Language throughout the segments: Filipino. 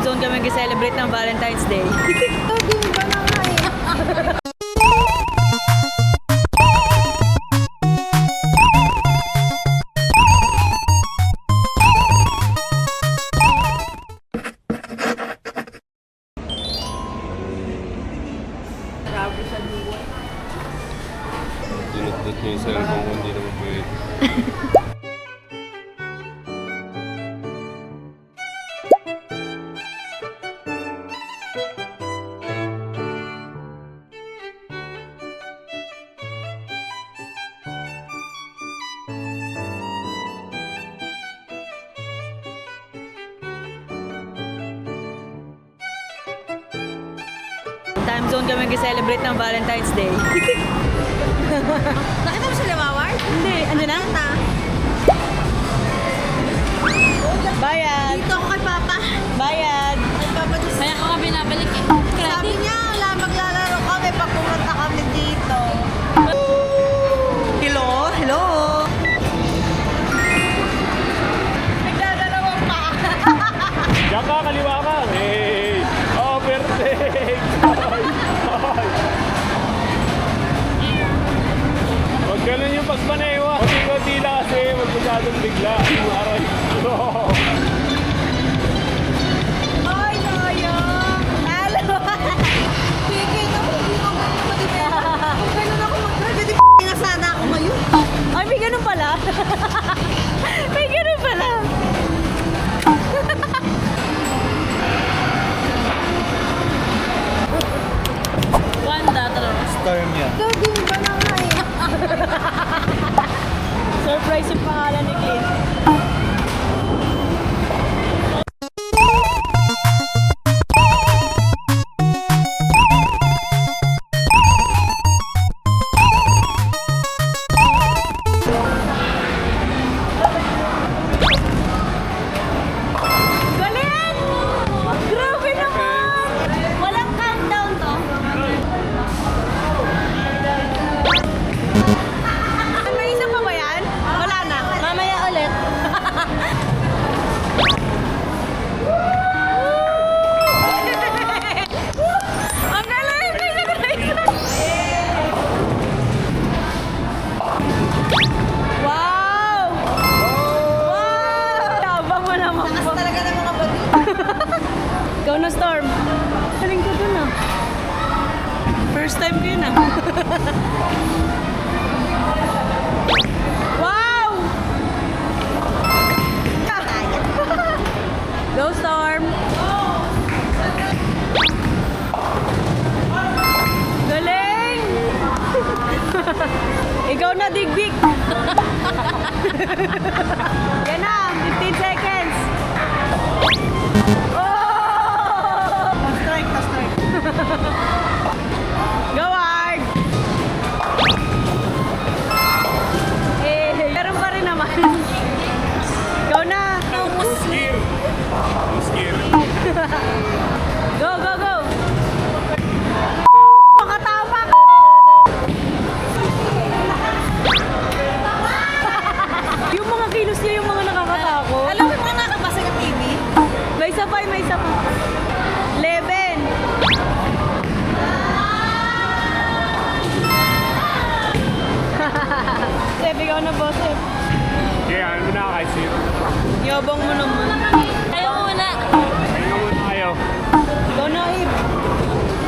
zone kami nag-celebrate ng Valentine's Day. Di ba na nga eh? Dinudot niya yung cellphone ko, hindi naman pwede. Time zone kami nag-celebrate ng Valentine's Day. Nakita mo sila, Mawar? Hindi, ano na? Bayad! Dito ako kay Papa. Bayad! Kay Papa Diyos. Kaya ako nga binabalik eh. Sabi niya, wala maglalaro kami pag pumunta kami dito. Hello? Hello? Nagdadalawang pa. Diyan ka, kaliwa ka! Hey! Oh, perfect! Huwag ganun yung pagpanewa. Kunti-kunti lang kasi, huwag masyadong bigla. Aray. Ay, sayang. Talo. Sige, naku, hindi ko mag-ibig. Kung ganun ako mag-drive, hindi na sana ako ngayon. Ay, may ganun pala! May ganun pala! Wanda, talaga. Storm yan. Di ba na nga eh? Surprise yung pangalan ni Clint. Galing! Grabe naman! Walang countdown to. May isa pa ba yan? Wala na. Mamaya ulit. Ang galing! May isa na isa! Wow! Wow! Tabang mo naman Takas po. talaga ng mga body. Ikaw na, Storm. Galing ko dun ah. First time ko yun ah. Wow! Go, Storm! Galing! Ikaw na, Digbig! Yan na, 15 seconds! Oh! Strike. Go, Art! Eh, meron pa rin naman. Ikaw na! Skir! Skir! Go, go, go! Makatapak! Yung mga kilos niya yung mga nakakatakot. Alam mo yung mga nakabasa ng TV? May isa pa, may isa pa. 11. Sef, ikaw na po, Sef. Kaya ano mo na kahit zero. Yabang mo naman. Kayo muna. Ayun naman tayo. Ikaw na, Ib.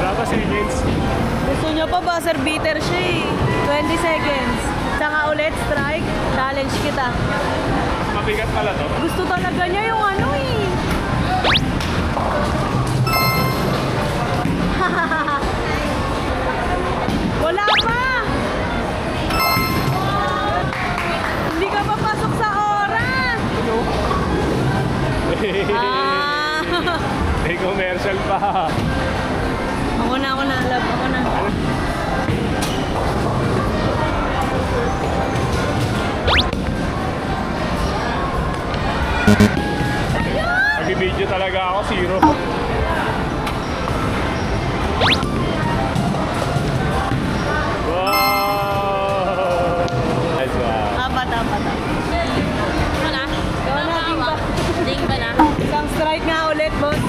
Wala pa seconds. Gusto niya pa ba? Sir beater siya eh. 20 seconds. Saka ulit, strike. Challenge kita. Mabigat pala to. Gusto talaga niya yung ano eh. Wala pa! Hindi ka papasok sa oras! Ah! May commercial pa. Ako na, love. Ako na. Nag-video talaga ako, zero. Wow! Nice one. Apat. Wala. Ikaw na, ding ba? Ding ba na? Isang strike nga ulit, boss.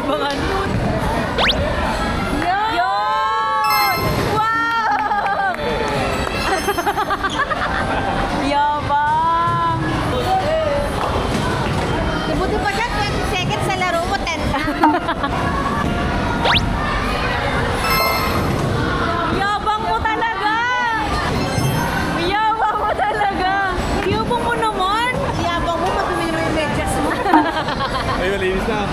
yabangan. Yun! Wow! Yabang! Buti pa siya, 20 seconds sa laro mo, 10 na. Yabang mo talaga! Yabang mo talaga! Yabang mo naman! Yabang mo, madumi naman yung medyas mo. Ay, malinis na.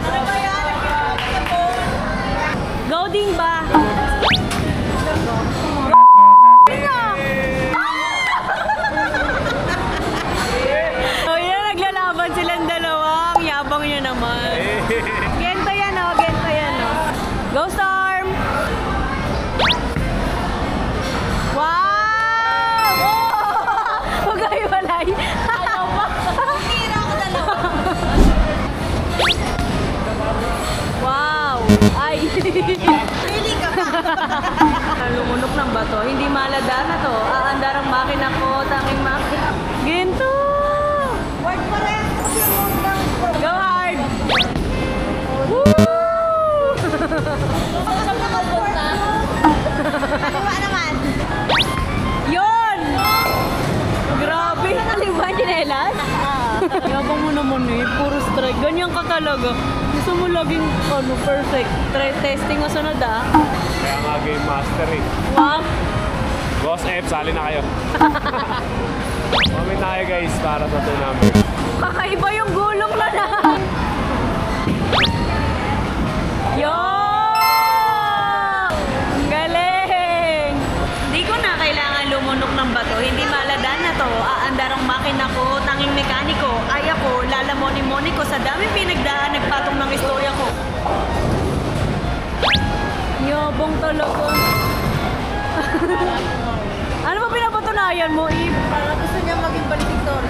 Ano ba yan? Gauding ba? Oh, yan, naglalaban silang dalawa. Ang yabang niya naman. Gento yan, oh. Gento yan, oh. Go, Storm! Wow! Oh! Huwag kayo walay. Ayaw pa. Tira ako dalawa. Wow! Ay! Pili ka pa. Lumunok ng bato. Hindi malada na to. Aandarang makina ko. Tanging makina. Ginto! Word pa rin. Kasi yung undang ko. Go hard! Woo! Saan na mag-word? Kaliwa naman. Yun! Grabe! Ano ba, chinelas? Yabang mo naman eh. Puro strike. Ganyan ka talaga. Gusto mo laging perfect. Try testing mo sunod ah. Kaya nga game master eh. Wow! Boss F, sali na kayo. Comment na kayo guys para sa tournament. Kakaiba yung gulong na na. Yo! Ang galing! Hindi ko na kailangan lumunok ng bato. Hindi maladan na to. Aandarang makina ko, tanging mekaniko. Ay ako, lalamoni-moni ko. Sa daming pinagdaan, nagpatong ng istorya ko. Yabong talaga. Ano ba pinapatunayan mo, Eve? Para gusto niya maging baliktor.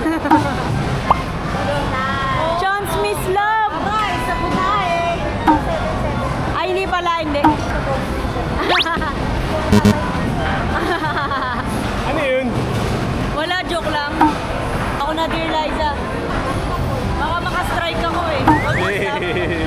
Chance Miss Love! Abay, sa bunahe. Ay, hindi pala, hindi. Ano yun? Wala, joke lang. Ako na, dear Liza. Baka makastrike ako eh. Wag mo stop. Hey.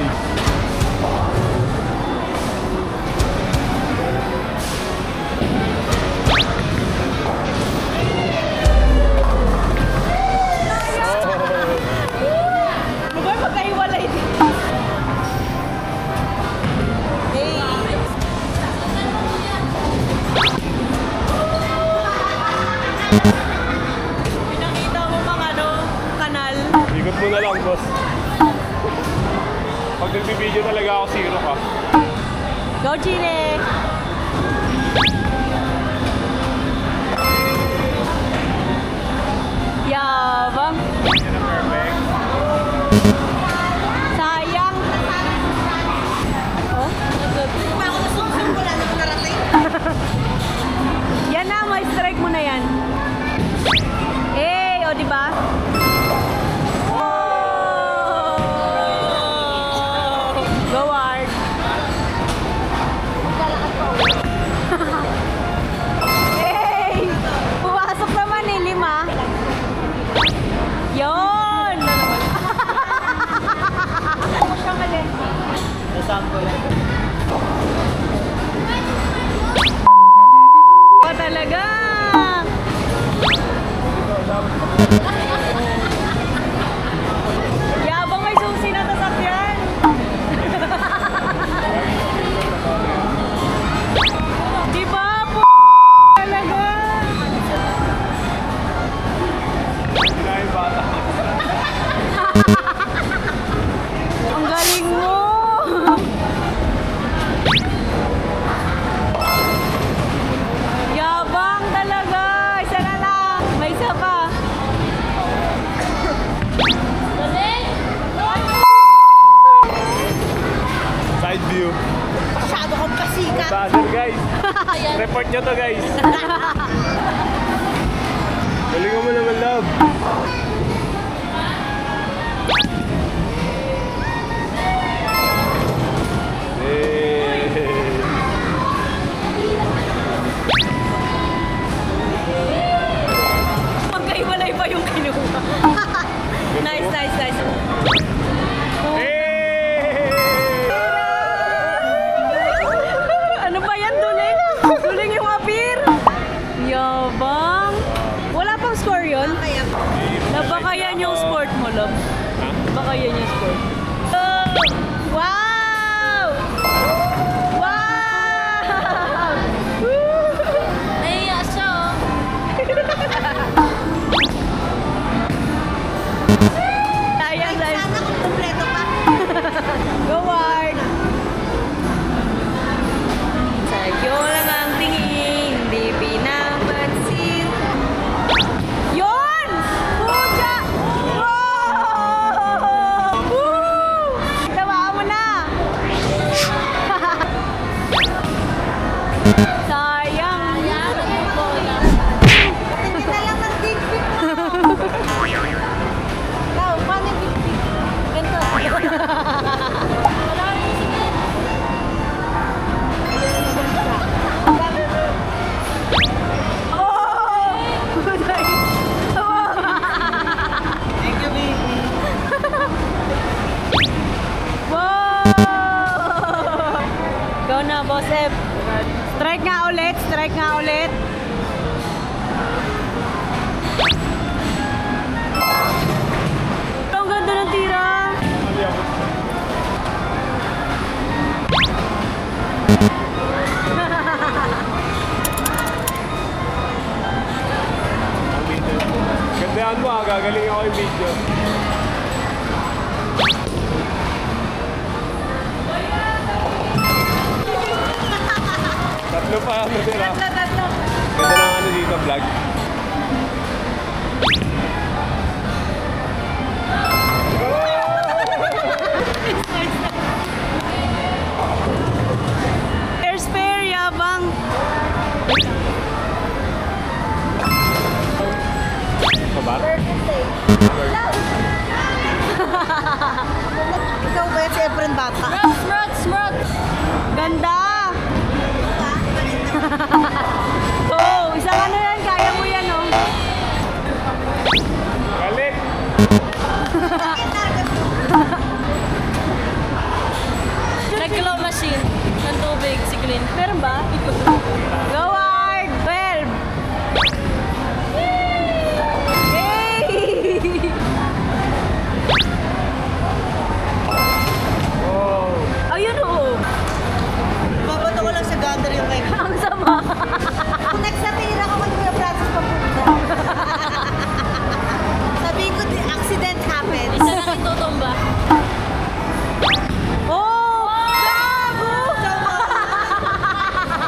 Ano ba, magkahiwalay din. Pinakita mo mga kanal. Ikot mo na lang, boss. Pag nagbibideo talaga ako, zero ka. Go, Chile! Yabang! Yan ang perfect. Sayang! Oh? Pa ako nasumsum ko lang ako narating. Yan na, may strike mo na yan. Eh, o diba? Go hard! Hey! Pumasok naman eh, 5. Yun! Ako siya mali. Pa talaga! Yabang may susi na sasakyan! Di ba? Talaga! Kinain bata. Ang galing mo! Yabang talaga! Isa na lang! May isa pa! Side view. Masyado kang pasikat. Buzzer guys. Report nyo to guys. Galing mo naman, love. guys. Hey! Ano ba yan, duling? Duling yung appear. Yabang. Wala pang score yun? Kaya, Baka yan yung sport mo, love. Ha? Baka yan yung sport. Wow! Wow! Nahiya siya, oh. Sayang, sayang. sana kung kompleto pa. Go, Ward! Sa'yo lang ang tingin, di pinapansin. Yun! Pucha! Wow! Woo! Tawaan mo na! Sayang! Ayan, ang bola. Tingin na lang ng big pic mo. Ikaw, paano yung big pic? Ganito. Wala rin, sige. Oh! Thank you, baby. Wow! Go na, Boss F. Strike nga ulit, strike nga ulit. Ang ganda ng tira. Mali ako. Ang video. Gandaan mo ha, gagaling ako yung video. Tatlo pa ano sila. Tatlo. Ganda ng ano dito, vlog. Fair spare, yabang. Kabar? Ikaw ba yan si Efren Bata? Smrot. Ganda! Oh, isang ano yan, kaya mo yan, oh. Galit! Nag-claw machine ng tubig, si Green. Meron ba? Go hard! 12! Yay! Oh! Ayun, oh. Babato ko lang sa gander yung kay Ang sama. Kung next na tinira ko kay Kuya Francis papunta. Sabihin ko, the accident happened. Isa lang itutumba. Oh! Gago!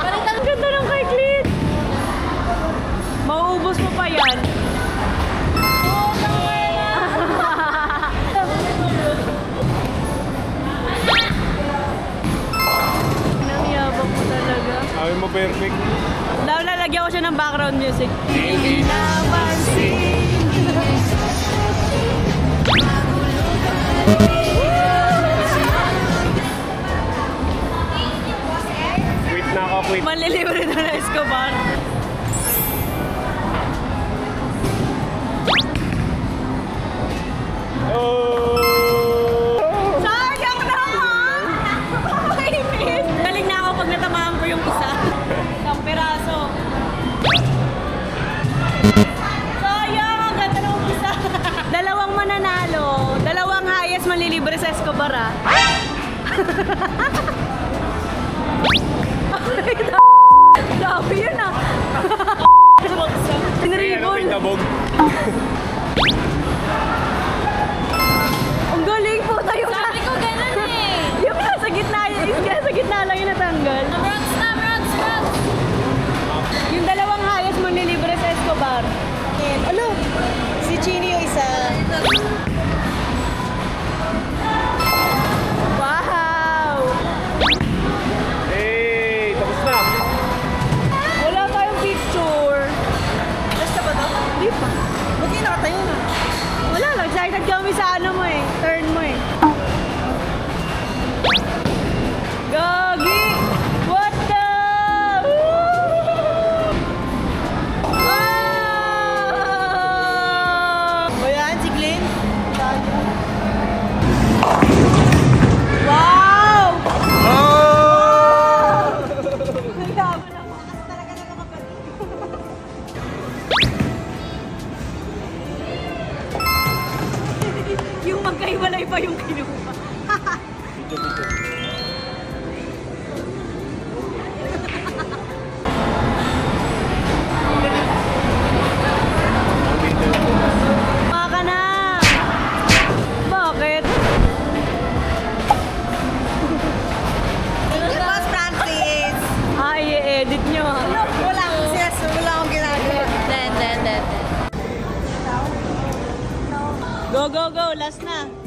Balik Ang ganda ng kay Clint. Mauubos mo pa yan. Nangyabang mo talaga. Sabi mo perfect. Lalagyan ko siya ng background music. Hindi napansin. Quit na ako, quit. Malilibre na na Escobar. Oh! Sayang naman! Ay, miss! Galing na ako pag natamaan ko yung isa. Isang peraso. Sayang! Ang ganda ng isa. Dalawang mananalo. Dalawang highest manlilibre sa Escobar, ah. Grabe yun, ah. Ayan, Sinribon. may tabog. Ang galing po tayo na. Sabi ko ganun eh. Yung nasa gitna lang yung natanggal. Smrot. Yung dalawang highest manlilibre sa Escobar. Ano? Si Chini yung isa. Wow! Hey, tapos na. Wala tayong picture. Basta ba to? Di pa. Ba't yung nakatayo na? Wala lang. Palay pa yung kinuha. Video. Kuha ka na! Bakit? Thank you, Boss Francis. I-edit nyo ha. Wala akong ginagawa. Then. Go! Last na.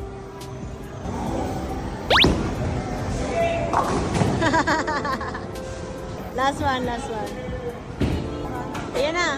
last one. Ayan na.